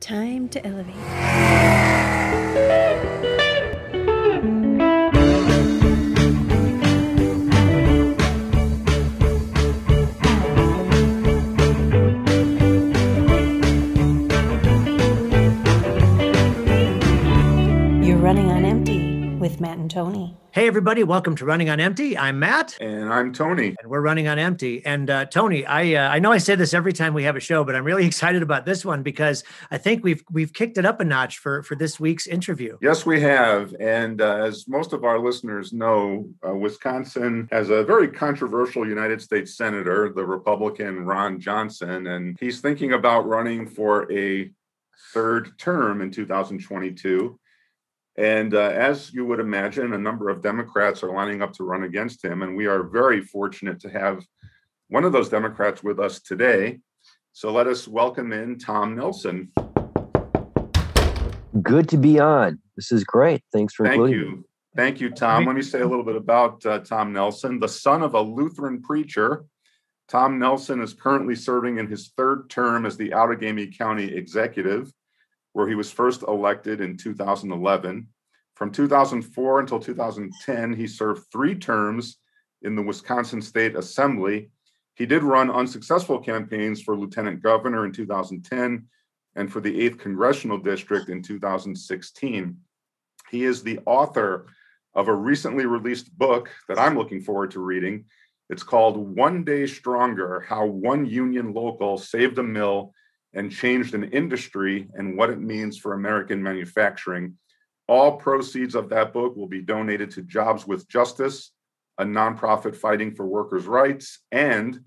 Time to elevate. You're running on empty with Matt and Tony. Hey, everybody. Welcome to Running on Empty. I'm Matt. And I'm Tony. And we're running on empty. And Tony, I know I say this every time we have a show, but I'm really excited about this one because I think we've kicked it up a notch for this week's interview. Yes, we have. And as most of our listeners know, Wisconsin has a very controversial United States Senator, the Republican Ron Johnson, and he's thinking about running for a third term in 2022. And as you would imagine, a number of Democrats are lining up to run against him. And we are very fortunate to have one of those Democrats with us today. So let us welcome in Tom Nelson. Good to be on. This is great. Thanks for including me. Thank you, Tom. Let me say a little bit about Tom Nelson. The son of a Lutheran preacher, Tom Nelson is currently serving in his third term as the Outagamie County Executive, where he was first elected in 2011. From 2004 until 2010, he served 3 terms in the Wisconsin State Assembly. He did run unsuccessful campaigns for lieutenant governor in 2010 and for the 8th Congressional District in 2016. He is the author of a recently released book that I'm looking forward to reading. It's called One Day Stronger: How One Union Local Saved a Mill and Changed an Industry and What It Means for American Manufacturing. All proceeds of that book will be donated to Jobs with Justice, a nonprofit fighting for workers' rights, and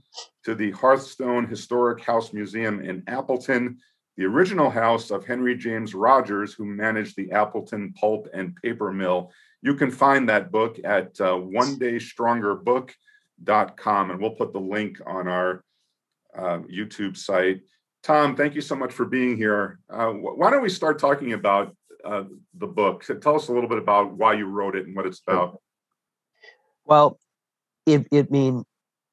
to the Hearthstone Historic House Museum in Appleton, the original house of Henry James Rogers, who managed the Appleton Pulp and Paper Mill. You can find that book at onedaystrongerbook.com, and we'll put the link on our YouTube site. Tom, thank you so much for being here. Why don't we start talking about the book? So tell us a little bit about why you wrote it and what it's about. Well, it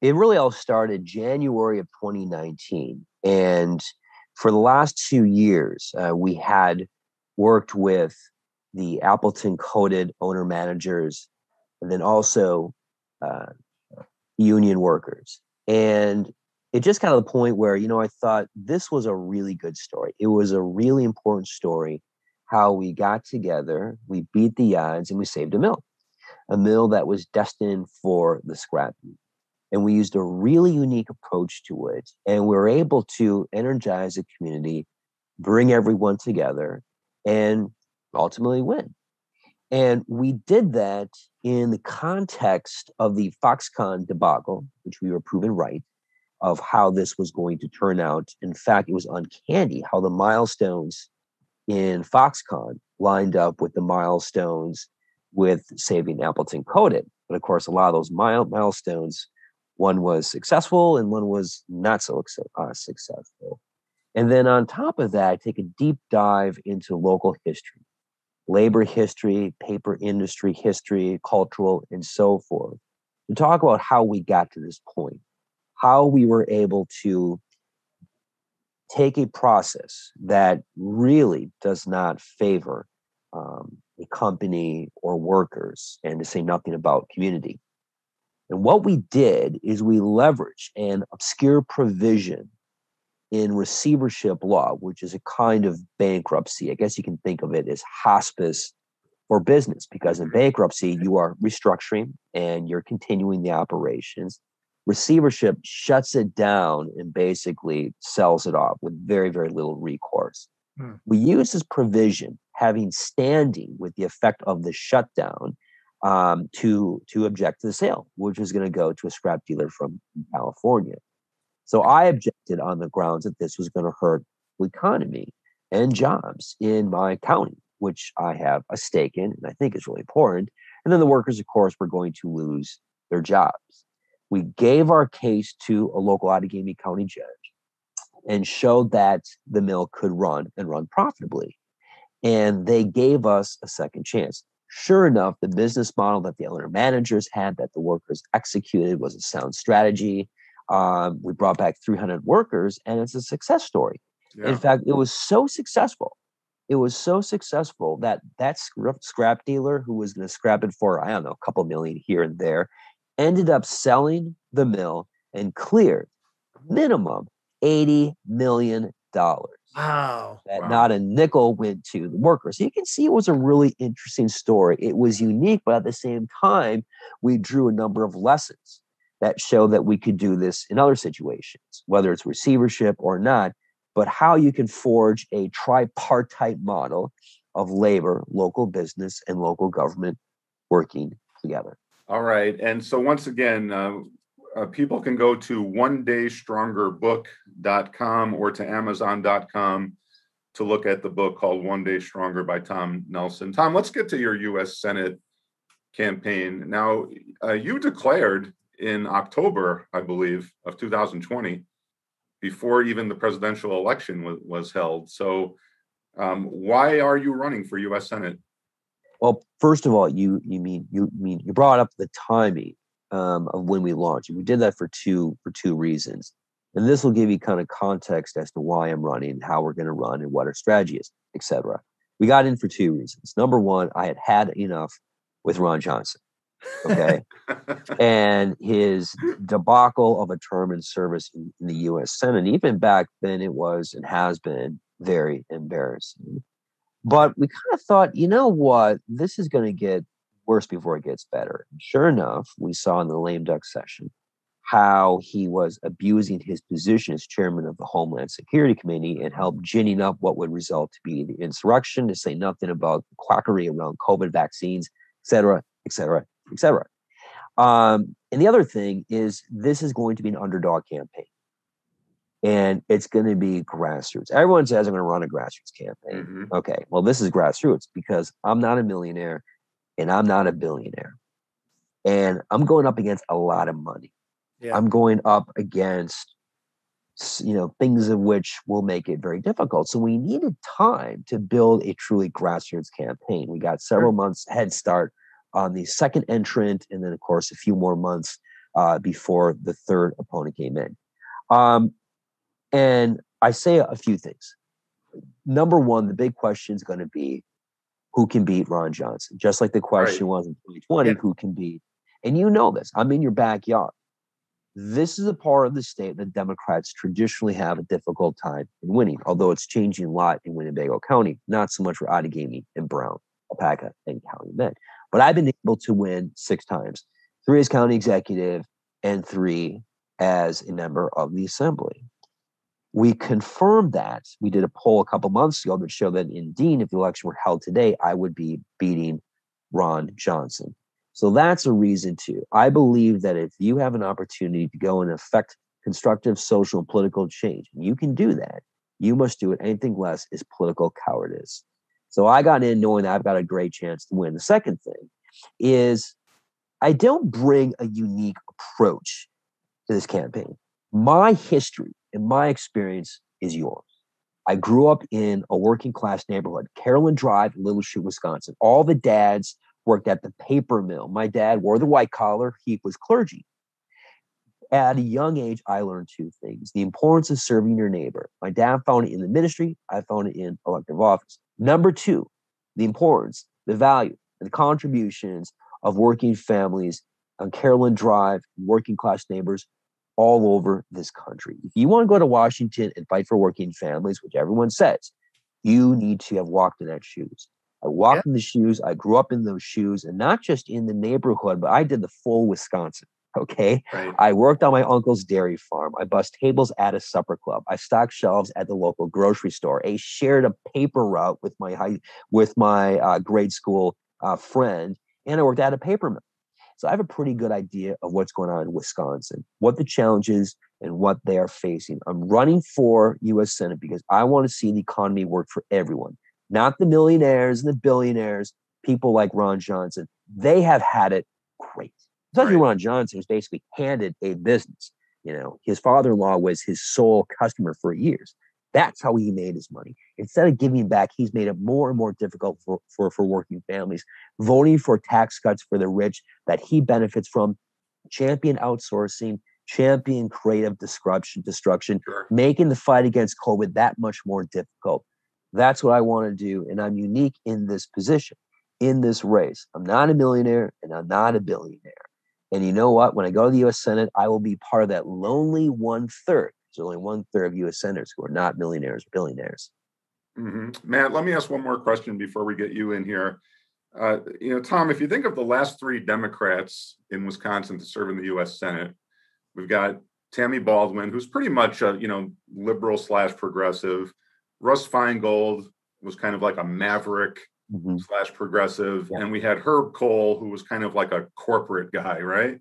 really all started January of 2019. And for the last 2 years, we had worked with the Appleton coded owner managers and then also union workers. And it just got to the point where, I thought this was a really good story. It was a really important story, how we got together, we beat the odds, and we saved a mill that was destined for the scrap heap. And we used a really unique approach to it. And we were able to energize the community, bring everyone together, and ultimately win. And we did that in the context of the Foxconn debacle, which we were proven right, of how this was going to turn out. In fact, it was uncanny how the milestones in Foxconn lined up with the milestones with saving Appleton Coated. But of course, a lot of those milestones, one was successful and one was not so successful. And then on top of that, I take a deep dive into local history, labor history, paper industry history, cultural, and so forth, to talk about how we got to this point. How we were able to take a process that really does not favor a company or workers, and to say nothing about community. And what we did is we leveraged an obscure provision in receivership law, which is a kind of bankruptcy. I guess you can think of it as hospice for business, because in bankruptcy, you are restructuring and you're continuing the operations. Receivership shuts it down and basically sells it off with very, very little recourse. We use this provision, having standing with the effect of the shutdown, to object to the sale, which was going to go to a scrap dealer from California. So I objected on the grounds that this was going to hurt the economy and jobs in my county, which I have a stake in, and I think is really important. And then the workers, of course, were going to lose their jobs. We gave our case to a local Outagamie County judge and showed that the mill could run and run profitably. And they gave us a second chance. Sure enough, the business model that the owner managers had, that the workers executed, was a sound strategy. We brought back 300 workers, and it's a success story. Yeah. In fact, it was so successful. It was so successful that scrap dealer who was going to scrap it for, I don't know, a couple million here and there, ended up selling the mill and cleared minimum $80 million. Wow. That not a nickel went to the workers. So you can see it was a really interesting story. It was unique, but at the same time, we drew a number of lessons that show that we could do this in other situations, whether it's receivership or not, but how you can forge a tripartite model of labor, local business, and local government working together. All right. And so once again, people can go to onedaystrongerbook.com or to amazon.com to look at the book called One Day Stronger by Tom Nelson. Tom, let's get to your U.S. Senate campaign. Now, you declared in October, I believe, of 2020, before even the presidential election was held. So why are you running for U.S. Senate? Well, first of all, you brought up the timing of when we launched. We did that for two reasons, and this will give you kind of context as to why I'm running, how we're going to run, and what our strategy is, etc. We got in for two reasons. Number one, I had enough with Ron Johnson, okay, and his debacle of a term in service in the U.S. Senate. Even back then, it was and has been very embarrassing. But we kind of thought, you know what, this is going to get worse before it gets better. And sure enough, we saw in the lame duck session how he was abusing his position as chairman of the Homeland Security Committee and helped ginning up what would result to be the insurrection, to say nothing about the quackery around COVID vaccines, et cetera, et cetera, et cetera. And the other thing is this is going to be an underdog campaign. And it's going to be grassroots. Everyone says I'm going to run a grassroots campaign. Mm-hmm. Okay, well, this is grassroots because I'm not a millionaire and I'm not a billionaire. And I'm going up against a lot of money. Yeah. I'm going up against, things of which will make it very difficult. So we needed time to build a truly grassroots campaign. We got several months head start on the second entrant, and then, of course, a few more months before the third opponent came in. And I say a few things. Number one, the big question is going to be who can beat Ron Johnson? Just like the question was in 2020, who can beat? And you know this. I'm in your backyard. This is a part of the state that Democrats traditionally have a difficult time in winning, although it's changing a lot in Winnebago County, not so much for Outagamie and Brown, Alpaca, and Calumet. But I've been able to win 6 times, 3 as county executive and 3 as a member of the assembly. We confirmed that. We did a poll a couple months ago that showed that in Dean, if the election were held today, I would be beating Ron Johnson. So that's a reason too. I believe that if you have an opportunity to go and affect constructive social and political change, you can do that. You must do it. Anything less is political cowardice. So I got in knowing that I've got a great chance to win. The second thing is I don't bring a unique approach to this campaign. My history and my experience is yours. I grew up in a working class neighborhood, Carolyn Drive, Little Chute, Wisconsin. All the dads worked at the paper mill. My dad wore the white collar. He was clergy. At a young age, I learned 2 things. The importance of serving your neighbor. My dad found it in the ministry. I found it in elective office. Number 2, the importance, the value, and the contributions of working families on Carolyn Drive, working class neighbors all over this country. If you want to go to Washington and fight for working families, which everyone says, you need to have walked in that shoes. I walked in the shoes. I grew up in those shoes, and not just in the neighborhood, but I did the full Wisconsin. Okay. Right. I worked on my uncle's dairy farm. I bussed tables at a supper club. I stocked shelves at the local grocery store. I shared a paper route with my grade school friend, and I worked at a paper mill. So I have a pretty good idea of what's going on in Wisconsin, what the challenges and what they are facing. I'm running for U.S. Senate because I want to see the economy work for everyone, not the millionaires and the billionaires, people like Ron Johnson. They have had it great. Especially Ron Johnson, who's basically handed a business. His father-in-law was his sole customer for years. That's how he made his money. Instead of giving back, he's made it more and more difficult for working families. Voting for tax cuts for the rich that he benefits from, champion outsourcing, champion creative destruction, Sure. making the fight against COVID that much more difficult. That's what I want to do. And I'm unique in this position, in this race. I'm not a millionaire and I'm not a billionaire. And you know what? When I go to the U.S. Senate, I will be part of that lonely 1/3. There's only 1/3 of U.S. senators who are not millionaires or billionaires. Mm-hmm. Matt, let me ask one more question before we get you in here. Tom, if you think of the last 3 Democrats in Wisconsin to serve in the U.S. Senate, we've got Tammy Baldwin, who's pretty much a liberal / progressive. Russ Feingold was kind of like a maverick / progressive, and we had Herb Kohl, who was kind of like a corporate guy, right?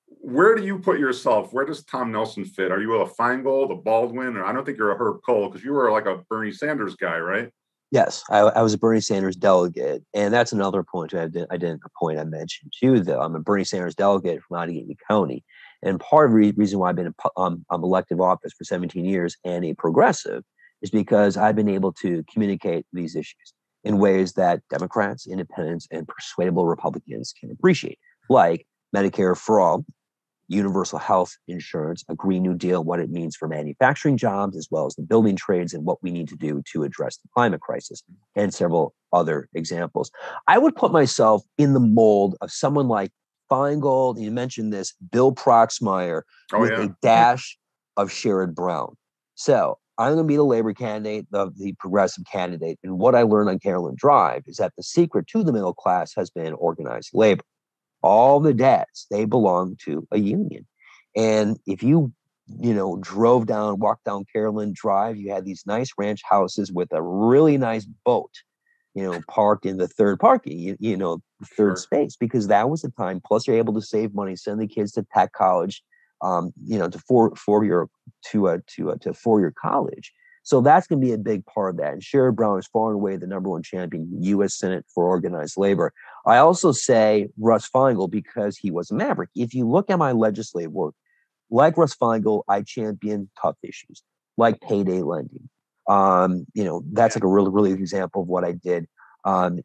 Where do you put yourself? Where does Tom Nelson fit? Are you a Feingold, a Baldwin, or I don't think you're a Herb Kohl because you were like a Bernie Sanders guy, right? Yes, I was a Bernie Sanders delegate, and that's another point I mentioned too. Though I'm a Bernie Sanders delegate from Outagamie County, and part of the reason why I've been in elective office for 17 years and a progressive is because I've been able to communicate these issues in ways that Democrats, independents, and persuadable Republicans can appreciate, like Medicare for all, universal health insurance, a Green New Deal, what it means for manufacturing jobs, as well as the building trades and what we need to do to address the climate crisis, and several other examples. I would put myself in the mold of someone like Feingold, you mentioned this, Bill Proxmire, with a dash of Sherrod Brown. So I'm going to be the labor candidate, the progressive candidate. And what I learned on Carolyn Drive is that the secret to the middle class has been organized labor. All the dads, they belong to a union. And if you walked down Carolyn Drive, you had these nice ranch houses with a really nice boat, parked in the third parking, the third space, because that was the time. Plus, you're able to save money, send the kids to tech college, to four-year college. So that's going to be a big part of that. And Sherrod Brown is far and away the number 1 champion in U.S. Senate for organized labor. I also say Russ Feingold because he was a maverick. If you look at my legislative work, like Russ Feingold, I champion tough issues like payday lending. That's like a really, really good example of what I did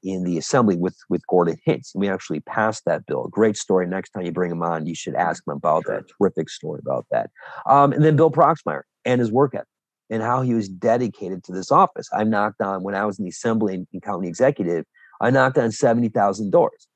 in the assembly with Gordon Hintz. We actually passed that bill. Great story. Next time you bring him on, you should ask him about that. Terrific story about that. And then Bill Proxmire and his work ethic and how he was dedicated to this office. I knocked on, when I was in the assembly and county executive, I knocked on 70,000 doors.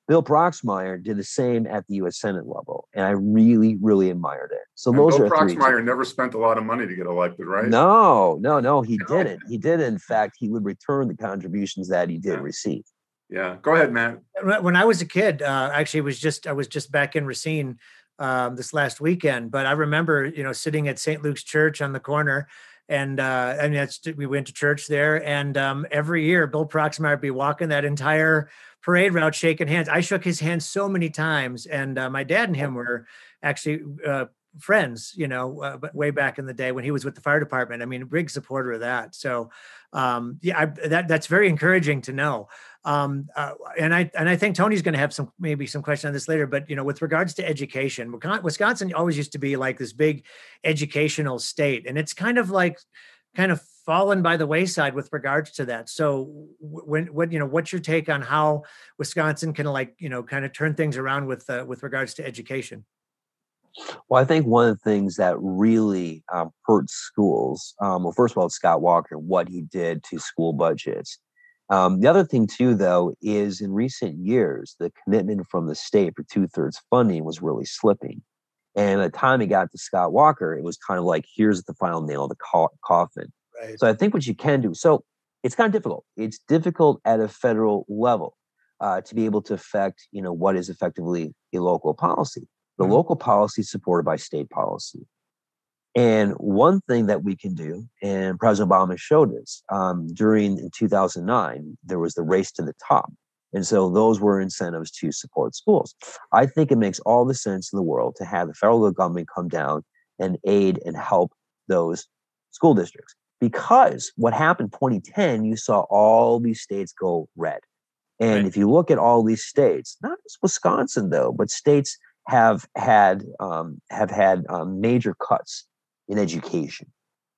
Bill Proxmire did the same at the U.S. Senate level, and I really, really admired it. So and those Bill are Proxmire never spent a lot of money to get elected, right? No, he didn't. He did. In fact, he would return the contributions that he did receive. Yeah, go ahead, Matt. When I was a kid, actually, I was just back in Racine this last weekend, but I remember, sitting at St. Luke's Church on the corner, and we went to church there, and every year Bill Proxmire would be walking that entire parade route, shaking hands. I shook his hand so many times, and my dad and him were actually friends, but way back in the day when he was with the fire department. I mean, big supporter of that. So, that's very encouraging to know. And I think Tony's going to have maybe some question on this later, but, with regards to education, Wisconsin always used to be like this big educational state, and it's kind of fallen by the wayside with regards to that. So what's your take on how Wisconsin can kind of turn things around with regards to education? Well, I think one of the things that really hurt schools, first of all, Scott Walker, what he did to school budgets. The other thing too, though, is in recent years, the commitment from the state for 2/3 funding was really slipping. And by the time it got to Scott Walker, it was kind of like, here's the final nail of the coffin. Right. So I think what you can do, so it's kind of difficult. It's difficult at a federal level to be able to affect, what is effectively a local policy. The local policy is supported by state policy. And one thing that we can do, and President Obama showed us in 2009, there was the race to the top. And so those were incentives to support schools. I think it makes all the sense in the world to have the federal government come down and aid and help those school districts. Because what happened in 2010, you saw all these states go red. And if you look at all these states, not just Wisconsin, though, but states have had major cuts in education.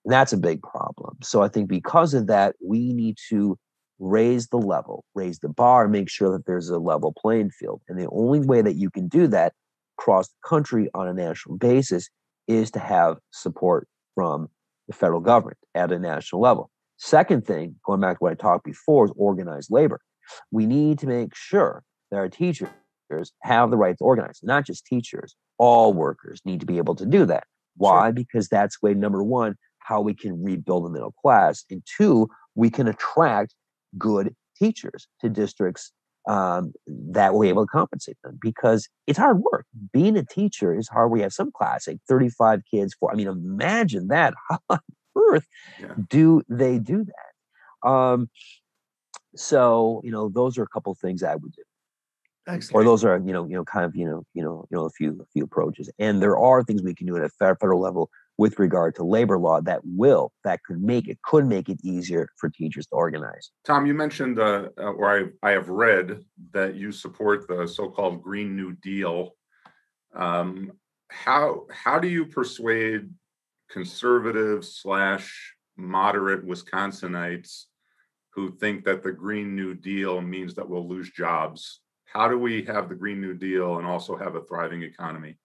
And that's a big problem. So I think because of that, we need to raise the level, raise the bar, make sure that there's a level playing field. And the only way that you can do that across the country on a national basis is to have support from the federal government at a national level. Second thing, going back to what I talked before, is organized labor. We need to make sure that our teachers have the right to organize. Not just teachers, all workers need to be able to do that. Why? Sure. Because that's way, number one, how we can rebuild the middle class. And two, we can attract good teachers to districts that we're able to compensate them, because it's hard work. Being a teacher is hard. We have some class, like 35 kids imagine that. How on earth do they do that? So, those are a couple of things I would do. Excellent. Or those are, a few approaches. And there are things we can do at a federal level with regard to labor law that could make it easier for teachers to organize. Tom, you mentioned, or I have read that you support the so-called Green New Deal. How do you persuade conservative/moderate Wisconsinites who think that the Green New Deal means that we'll lose jobs? How do we have the Green New Deal and also have a thriving economy?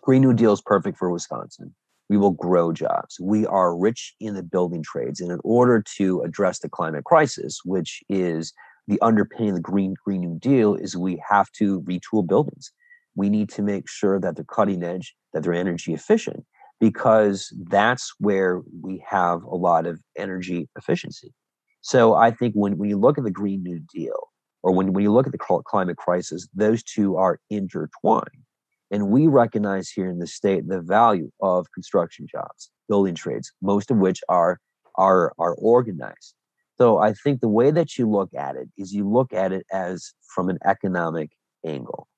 Green New Deal is perfect for Wisconsin. We will grow jobs. We are rich in the building trades. And in order to address the climate crisis, which is the underpinning of the Green New Deal, is we have to retool buildings. We need to make sure that they're cutting edge, that they're energy efficient, because that's where we have a lot of energy efficiency. So I think when you look at the Green New Deal, or when you look at the climate crisis, those two are intertwined. And we recognize here in the state the value of construction jobs, building trades, most of which are organized. So I think the way that you look at it is you look at it as from an economic angle.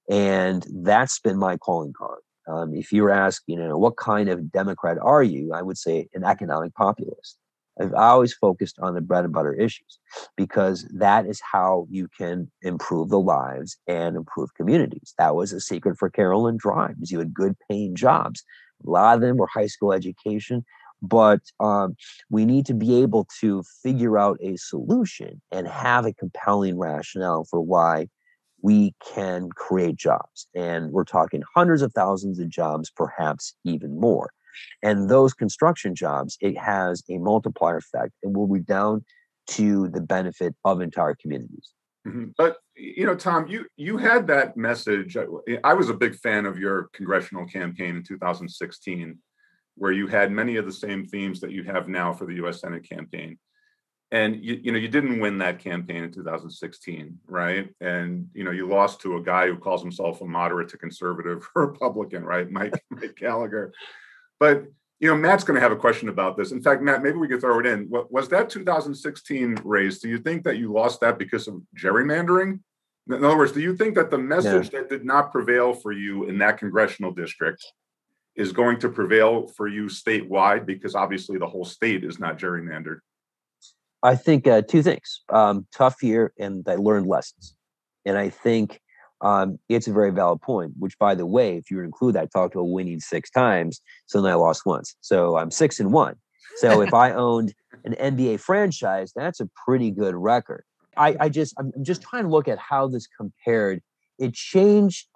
And that's been my calling card. If you were asked, what kind of Democrat are you? I would say an economic populist. I've always focused on the bread and butter issues, because that is how you can improve the lives and improve communities. That was a secret for Carolyn Drives. You had good paying jobs. A lot of them were high school education, but we need to be able to figure out a solution and have a compelling rationale for why we can create jobs. And we're talking hundreds of thousands of jobs, perhaps even more. And those construction jobs, it has a multiplier effect and will redound to the benefit of entire communities. Mm-hmm. But, Tom, you had that message. I was a big fan of your congressional campaign in 2016, where you had many of the same themes that you have now for the U.S. Senate campaign. And, you didn't win that campaign in 2016, right? And, you lost to a guy who calls himself a moderate to conservative Republican, right? Mike Gallagher. But, Matt's going to have a question about this. In fact, Matt, maybe we could throw it in. Was that 2016 race? Do you think that you lost that because of gerrymandering? In other words, do you think that the message that did not prevail for you in that congressional district is going to prevail for you statewide? Because obviously the whole state is not gerrymandered. I think two things. Tough year, and I learned lessons. And I think it's a very valid point, which, by the way, if you include that, I talked about winning 6 times, so then I lost once. So I'm 6-1. So if I owned an NBA franchise, that's a pretty good record. I'm just trying to look at how this compared. It changed.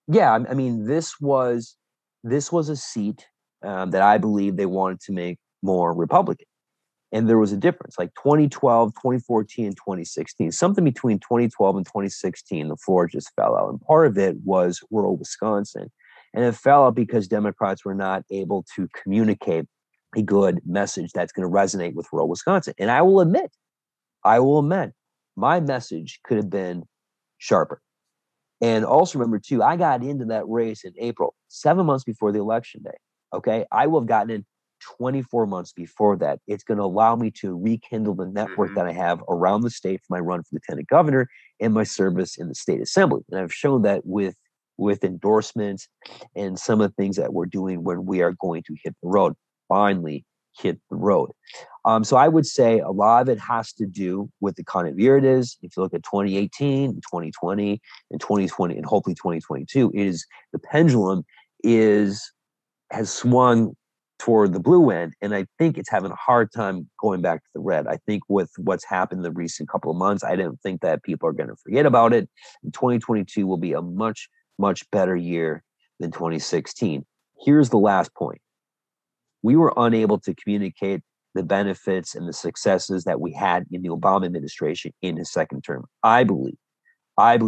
Yeah, this was a seat that I believe they wanted to make more Republican. And there was a difference, like 2012, 2014, and 2016. Something between 2012 and 2016, the floor just fell out. And part of it was rural Wisconsin. And it fell out because Democrats were not able to communicate a good message that's going to resonate with rural Wisconsin. And I will admit, my message could have been sharper. And also remember, too, I got into that race in April, 7 months before the election day. Okay, I will have gotten in 24 months before that. It's going to allow me to rekindle the network that I have around the state for my run for lieutenant governor and my service in the state assembly. And I've shown that with endorsements and some of the things that we're doing when we are going to hit the road, finally hit the road. So I would say a lot of it has to do with the kind of year it is. If you look at 2018, 2020, and 2020, and hopefully 2022, the pendulum has swung toward the blue end, and I think it's having a hard time going back to the red. I think with what's happened the recent couple of months, I don't think that people are going to forget about it. And 2022 will be a much much better year than 2016. Here's the last point. We were unable to communicate the benefits and the successes that we had in the Obama administration in his second term. I believe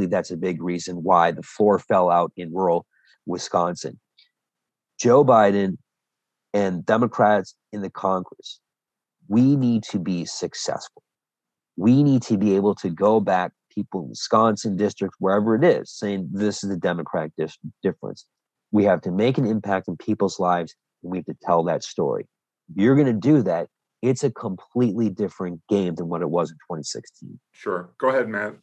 that's a big reason why the floor fell out in rural Wisconsin. Joe Biden and Democrats in the Congress, we need to be successful. We need to be able to go back, people in Wisconsin districts, wherever it is, saying this is the Democratic difference. We have to make an impact in people's lives, and we have to tell that story. If you're going to do that, it's a completely different game than what it was in 2016. Sure. Go ahead, Matt.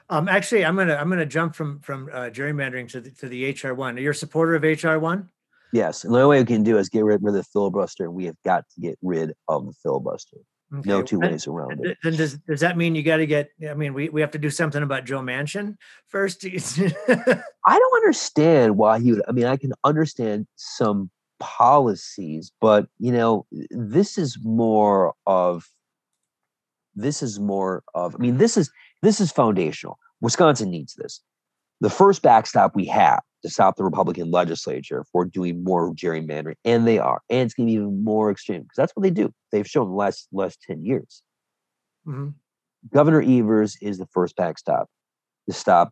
Actually, I'm gonna jump from gerrymandering to the HR one. Are you a supporter of HR one? Yes, and the only way we can do is get rid of the filibuster, and we have got to get rid of the filibuster. Okay. No two ways around it. Then does that mean you got to get? I mean, we have to do something about Joe Manchin first. I don't understand why he would. I mean, I can understand some policies, but this is more of. I mean, this is foundational. Wisconsin needs this. The first backstop we have to stop the Republican legislature for doing more gerrymandering, and they are, and it's going to be even more extreme because that's what they do. They've shown the last 10 years. Mm-hmm. Governor Evers is the first backstop to stop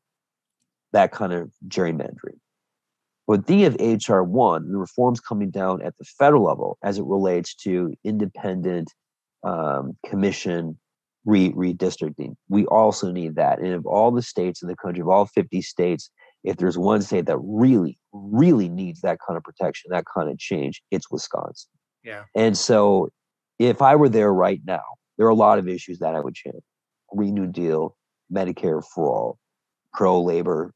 that kind of gerrymandering. With the of HR 1, the reforms coming down at the federal level as it relates to independent commission redistricting. We also need that. And of all the states in the country, of all 50 states, if there's one state that really, really needs that kind of protection, that kind of change, it's Wisconsin. Yeah. And so if I were there right now, there are a lot of issues that I would change. Green New Deal, Medicare for all, pro-labor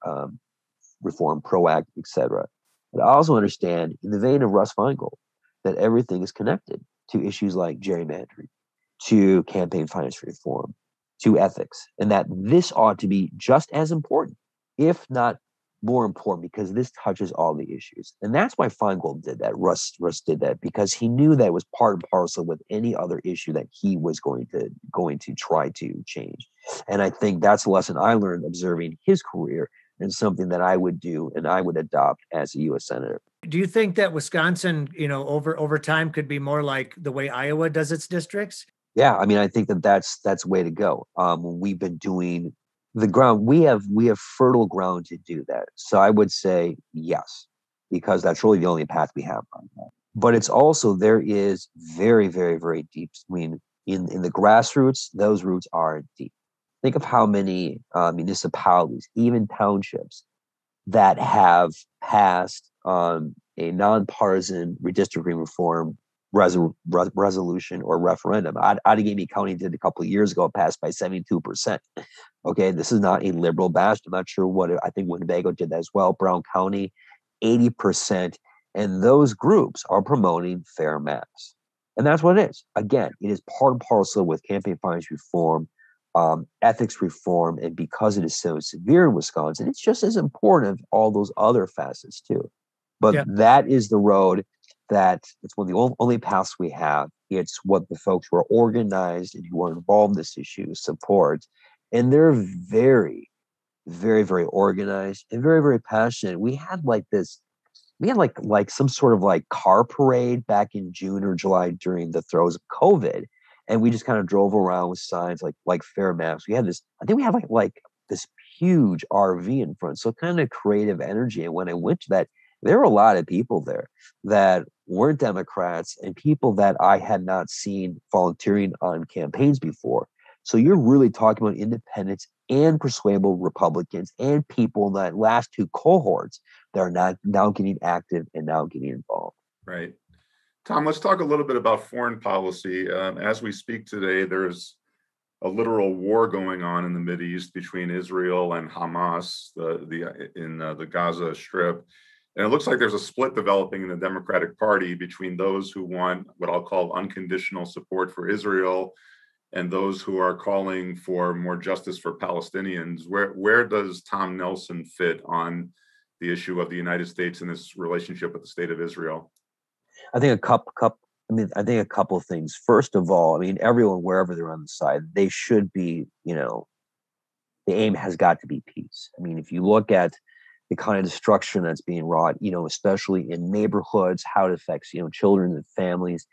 reform, pro-act, etc. But I also understand, in the vein of Russ Feingold, that everything is connected to issues like gerrymandering, to campaign finance reform, to ethics, and that this ought to be just as important, if not more important, because this touches all the issues. And that's why Feingold did that. Russ did that because he knew that it was part and parcel with any other issue that he was going to try to change. And I think that's a lesson I learned observing his career, and something that I would do and I would adopt as a U.S. Senator. Do you think that Wisconsin, over time could be more like the way Iowa does its districts? Yeah, I mean, I think that's a way to go. We've been doing the ground. We have fertile ground to do that. So I would say yes, because that's really the only path we have right now. But it's also, there is very, very, very deep. I mean, in the grassroots, those roots are deep. Think of how many municipalities, even townships, that have passed a nonpartisan redistricting reform resolution or referendum. Outagamie County did a couple of years ago, passed by 72%. Okay, this is not a liberal bastion. I'm not sure I think Winnebago did that as well. Brown County, 80%. And those groups are promoting fair maps. And that's what it is. Again, it is part and parcel with campaign finance reform, ethics reform. And because it is so severe in Wisconsin, it's just as important as all those other facets too. But that is the road. That it's one of the only paths we have. It's what the folks who are organized and who are involved in this issue support. And they're very, very, very organized and very, very passionate. We had like some sort of like car parade back in June or July during the throes of COVID. And we just kind of drove around with signs like fair maps. We had this, I think we had like this huge RV in front. So kind of creative energy. And when I went to that, there were a lot of people there that weren't Democrats and people that I had not seen volunteering on campaigns before. So you're really talking about independents and persuadable Republicans and people in that last two cohorts that are now getting active and now getting involved. Right. Tom, let's talk a little bit about foreign policy. As we speak today, there's a literal war going on in the Mideast between Israel and Hamas in the Gaza Strip. And it looks like there's a split developing in the Democratic Party between those who want what I'll call unconditional support for Israel and those who are calling for more justice for Palestinians. Where does Tom Nelson fit on the issue of the United States and its relationship with the state of Israel? I think a couple of things. First of all, I mean, everyone, wherever they're on the side, they should be, the aim has got to be peace. I mean, if you look at the kind of destruction that's being wrought, especially in neighborhoods, how it affects, children and families,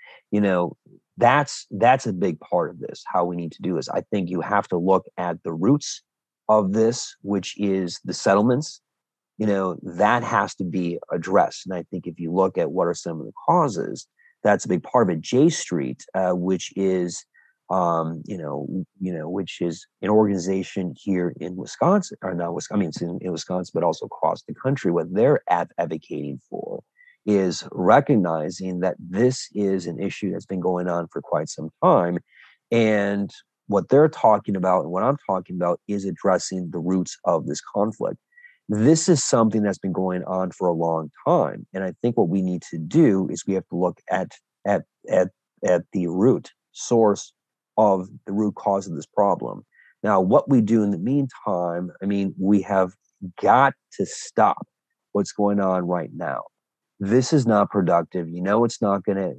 that's a big part of this. How we need to do this. I think you have to look at the roots of this, which is the settlements. That has to be addressed. And I think if you look at what are some of the causes, that's a big part of it. J Street, which is which is an organization here in Wisconsin, or not Wisconsin, I mean, it's in Wisconsin, but also across the country. What they're advocating for is recognizing that this is an issue that's been going on for quite some time. And what they're talking about and what I'm talking about is addressing the roots of this conflict. This is something that's been going on for a long time. And I think what we need to do is we have to look at the root source of the root cause of this problem. Now, what we do in the meantime, I mean, we have got to stop what's going on right now. This is not productive. It's not going to,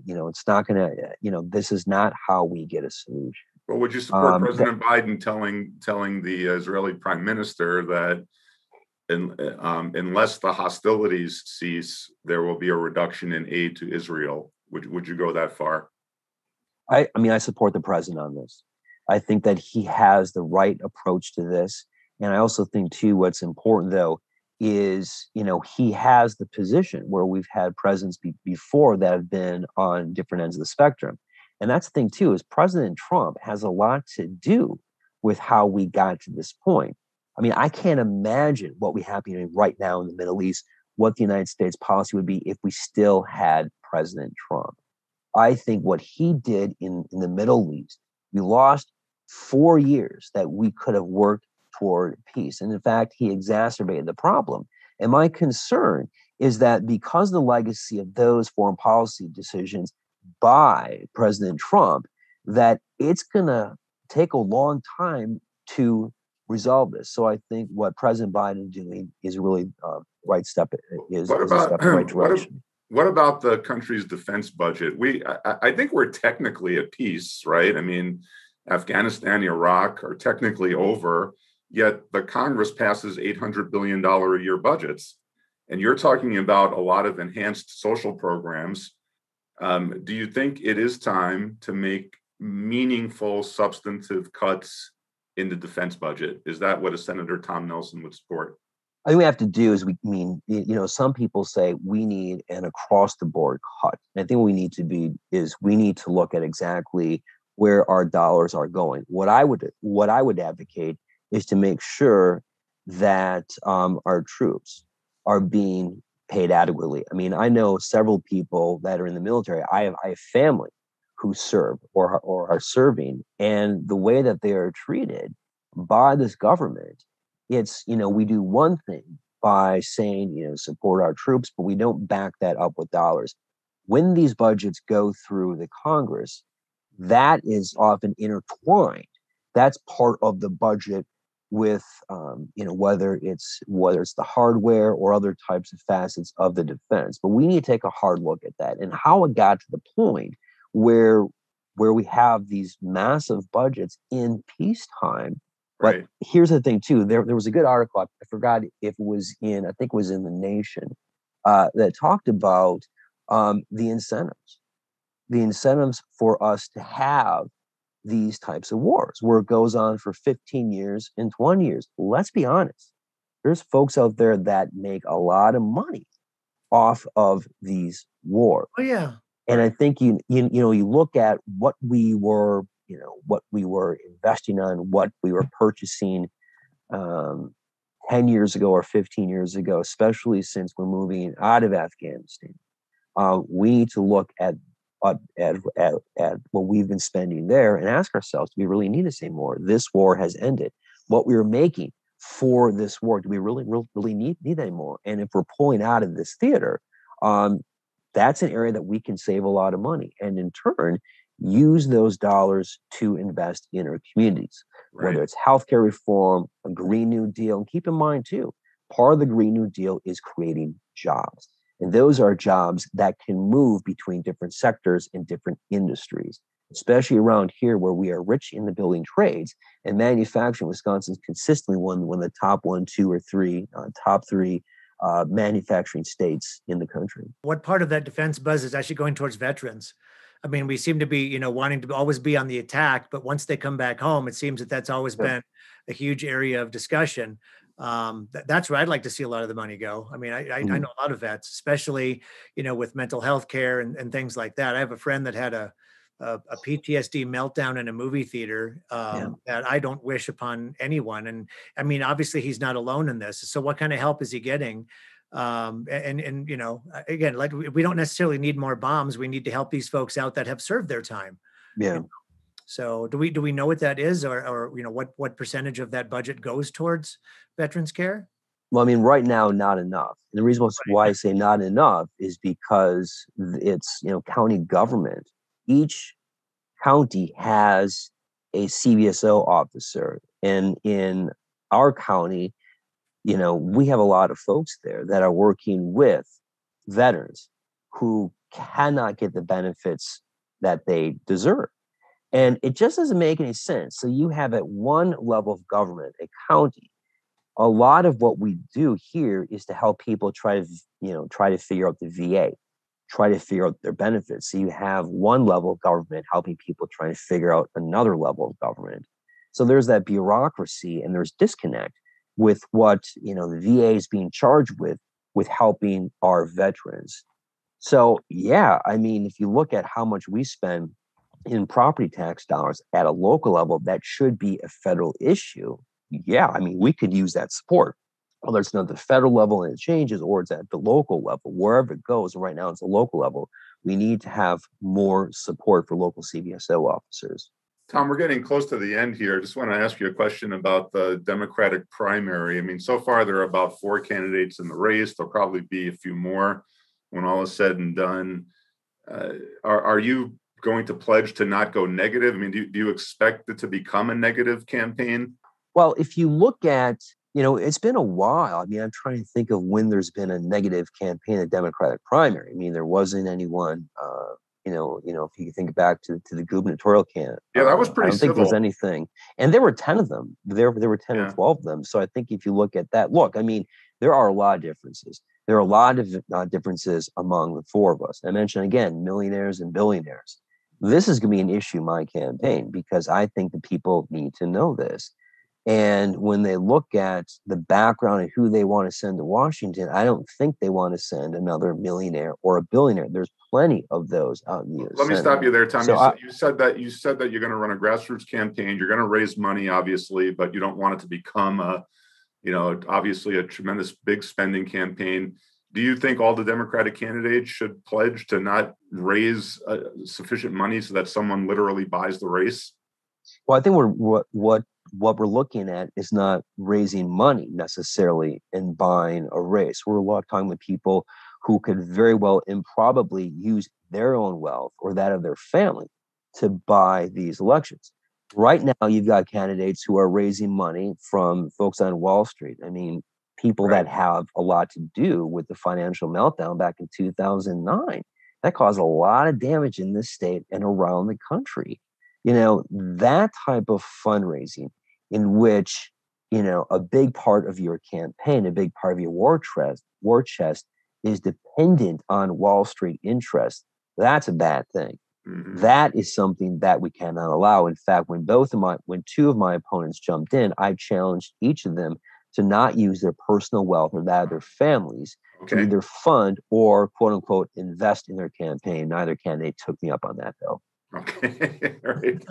this is not how we get a solution. Well, would you support President Biden telling the Israeli Prime Minister that unless the hostilities cease, there will be a reduction in aid to Israel? Would you go that far? I mean, I support the president on this. I think that he has the right approach to this. And I also think, too, what's important, though, is, he has the position where we've had presidents before that have been on different ends of the spectrum. And that's the thing, too, is President Trump has a lot to do with how we got to this point. I mean, I can't imagine what we happening right now in the Middle East, what the United States policy would be if we still had President Trump. I think what he did in the Middle East, we lost 4 years that we could have worked toward peace. And in fact, he exacerbated the problem. And my concern is that because the legacy of those foreign policy decisions by President Trump, that it's going to take a long time to resolve this. So I think what President Biden is doing is really right step is a step in the right direction. What about the country's defense budget? I think we're technically at peace, right? I mean, Afghanistan, Iraq are technically over, yet the Congress passes $800 billion a year budgets. And you're talking about a lot of enhanced social programs. Do you think it is time to make meaningful, substantive cuts in the defense budget? Is that what a Senator Tom Nelson would support? I think we have to do is some people say we need an across the board cut. And I think what we need to be is we need to look at exactly where our dollars are going. What I would advocate is to make sure that our troops are being paid adequately. I mean, I know several people that are in the military. I have family who serve or are serving, and the way that they are treated by this government, it's, we do one thing by saying, support our troops, but we don't back that up with dollars. When these budgets go through the Congress, that is often intertwined. That's part of the budget with, whether it's the hardware or other types of facets of the defense. But we need to take a hard look at that and how it got to the point where we have these massive budgets in peacetime. But right. Here's the thing, too. There was a good article, I forgot if it was in, I think it was in The Nation, that talked about the incentives for us to have these types of wars, where it goes on for 15 years and 20 years. Let's be honest. There's folks out there that make a lot of money off of these wars. Oh, yeah. And I think you look at what we were investing on, what we were purchasing 10 years ago or 15 years ago, especially since we're moving out of Afghanistan. We need to look at what we've been spending there and ask ourselves, do we really need this anymore? This war has ended. What we were making for this war, do we really need that anymore? And if we're pulling out of this theater, that's an area that we can save a lot of money and in turn use those dollars to invest in our communities, right. Whether it's healthcare reform, a Green New Deal. And keep in mind, too, part of the Green New Deal is creating jobs. And those are jobs that can move between different sectors and different industries, especially around here where we are rich in the building trades and manufacturing. Wisconsin's consistently one of the top 1, 2, or 3, top 3 manufacturing states in the country. What part of that defense buzz is actually going towards veterans? I mean, we seem to be, wanting to always be on the attack, but once they come back home, it seems that that's always been a huge area of discussion. That's where I'd like to see a lot of the money go. I mean, I know a lot of vets, especially, with mental health care and things like that. I have a friend that had a PTSD meltdown in a movie theater that I don't wish upon anyone. And I mean, obviously he's not alone in this. So what kind of help is he getting? Again, like we don't necessarily need more bombs. We need to help these folks out that have served their time. Yeah. So do we know what that is, or what percentage of that budget goes towards veterans care? Well, I mean, right now, not enough. And the reason why I say not enough is because it's, county government. Each county has a CVSO officer. And in our county, we have a lot of folks there that are working with veterans who cannot get the benefits that they deserve. And it just doesn't make any sense. So you have at one level of government, a county, a lot of what we do here is to help people try to figure out the VA, try to figure out their benefits. So you have one level of government helping people try to figure out another level of government. So there's that bureaucracy and there's disconnect with what, the VA is being charged with helping our veterans. So, yeah, I mean, if you look at how much we spend in property tax dollars at a local level, that should be a federal issue. Yeah, I mean, we could use that support. Whether it's at the federal level and it changes, or it's at the local level, wherever it goes. Right now, it's a local level. We need to have more support for local CVSO officers. Tom, we're getting close to the end here. I just want to ask you a question about the Democratic primary. I mean, so far there are about 4 candidates in the race. There'll probably be a few more when all is said and done. Are you going to pledge to not go negative? I mean, do you expect it to become a negative campaign? Well, if you look at, it's been a while. I mean, I'm trying to think of when there's been a negative campaign in the Democratic primary. I mean, there wasn't anyone, if you think back to the gubernatorial candidate. Yeah, that was pretty I don't think there's anything. And there were 10 of them. There were 10 or 12 of them. So I think if you look at that, I mean, there are a lot of differences. There are a lot of differences among the 4 of us. I mentioned, again, millionaires and billionaires. This is going to be an issue in my campaign because I think the people need to know this. And when they look at the background and who they want to send to Washington, I don't think they want to send another millionaire or a billionaire. There's plenty of those out in the U.S. Let me stop you there, Tom. So you said that you're going to run a grassroots campaign. You're going to raise money, obviously, but you don't want it to become obviously a tremendous big spending campaign. Do you think all the Democratic candidates should pledge to not raise sufficient money so that someone literally buys the race? Well, I think what we're looking at is not raising money necessarily and buying a race. We're talking with people who could very well and probably use their own wealth or that of their family to buy these elections. Right now, you've got candidates who are raising money from folks on Wall Street. I mean, people that have a lot to do with the financial meltdown back in 2009. That caused a lot of damage in this state and around the country. That type of fundraising in which, a big part of your campaign, a big part of your war chest is dependent on Wall Street interest. That's a bad thing. Mm-hmm. That is something that we cannot allow. In fact, when 2 of my opponents jumped in, I challenged each of them to not use their personal wealth or that of their families to either fund or, quote unquote, invest in their campaign. Neither candidate took me up on that, though. Okay. All right.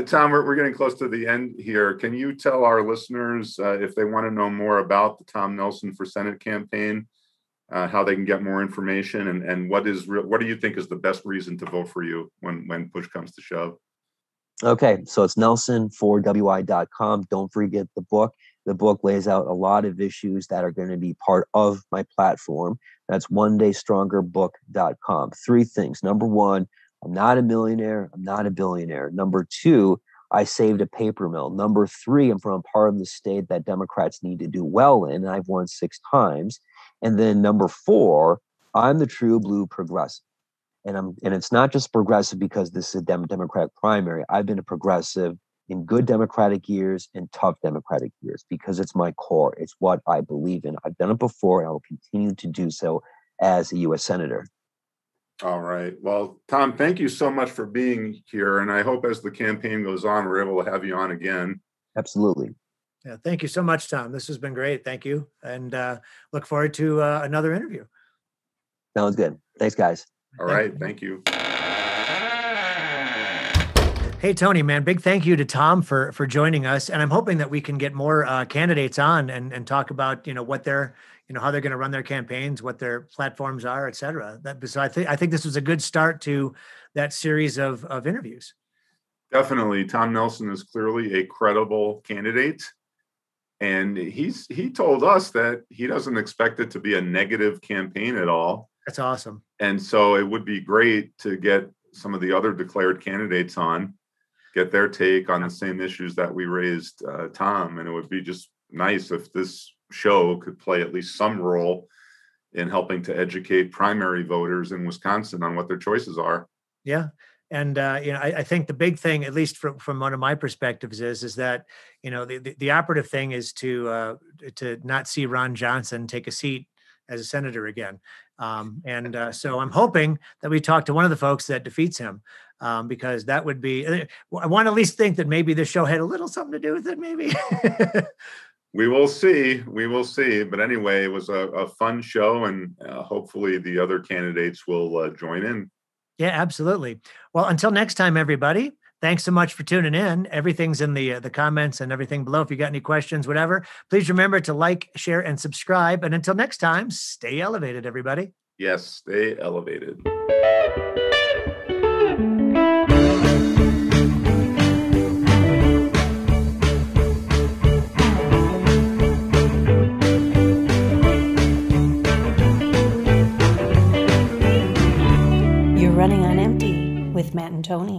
Tom, we're getting close to the end here. Can you tell our listeners if they want to know more about the Tom Nelson for Senate campaign, how they can get more information, and what do you think is the best reason to vote for you when push comes to shove? Okay, so it's nelsonforwi.com. Don't forget the book. The book lays out a lot of issues that are going to be part of my platform. That's onedaystrongerbook.com. 3 things. Number 1, I'm not a millionaire. I'm not a billionaire. Number 2, I saved a paper mill. Number 3, I'm from a part of the state that Democrats need to do well in, and I've won 6 times. And then number 4, I'm the true blue progressive. And it's not just progressive because this is a Democratic primary. I've been a progressive in good Democratic years and tough Democratic years, because it's my core. It's what I believe in. I've done it before, and I will continue to do so as a U.S. Senator. All right. Well, Tom, thank you so much for being here. And I hope as the campaign goes on, we're able to have you on again. Absolutely. Yeah, thank you so much, Tom. This has been great. Thank you. And look forward to another interview. Sounds good. Thanks, guys. All right. Thank you. Hey, Tony, man, big thank you to Tom for joining us. And I'm hoping that we can get more candidates on and talk about, what they're, how they're going to run their campaigns, what their platforms are, et cetera. So I think this was a good start to that series of interviews. Definitely. Tom Nelson is clearly a credible candidate. And he told us that he doesn't expect it to be a negative campaign at all. That's awesome. And so it would be great to get some of the other declared candidates on, get their take on the same issues that we raised, Tom. And it would be just nice if this show could play at least some role in helping to educate primary voters in Wisconsin on what their choices are. Yeah. And, I think the big thing, at least from one of my perspectives is that, the operative thing is to not see Ron Johnson take a seat as a senator again. So I'm hoping that we talk to one of the folks that defeats him, because that would be, I want to at least think that maybe this show had a little something to do with it, maybe. We will see. We will see. But anyway, it was a fun show, and hopefully the other candidates will join in. Yeah, absolutely. Well, until next time, everybody, thanks so much for tuning in. Everything's in the comments and everything below. If you got any questions, whatever, please remember to like, share, and subscribe. And until next time, stay elevated, everybody. Yes, stay elevated. You're running on empty with Matt and Tony.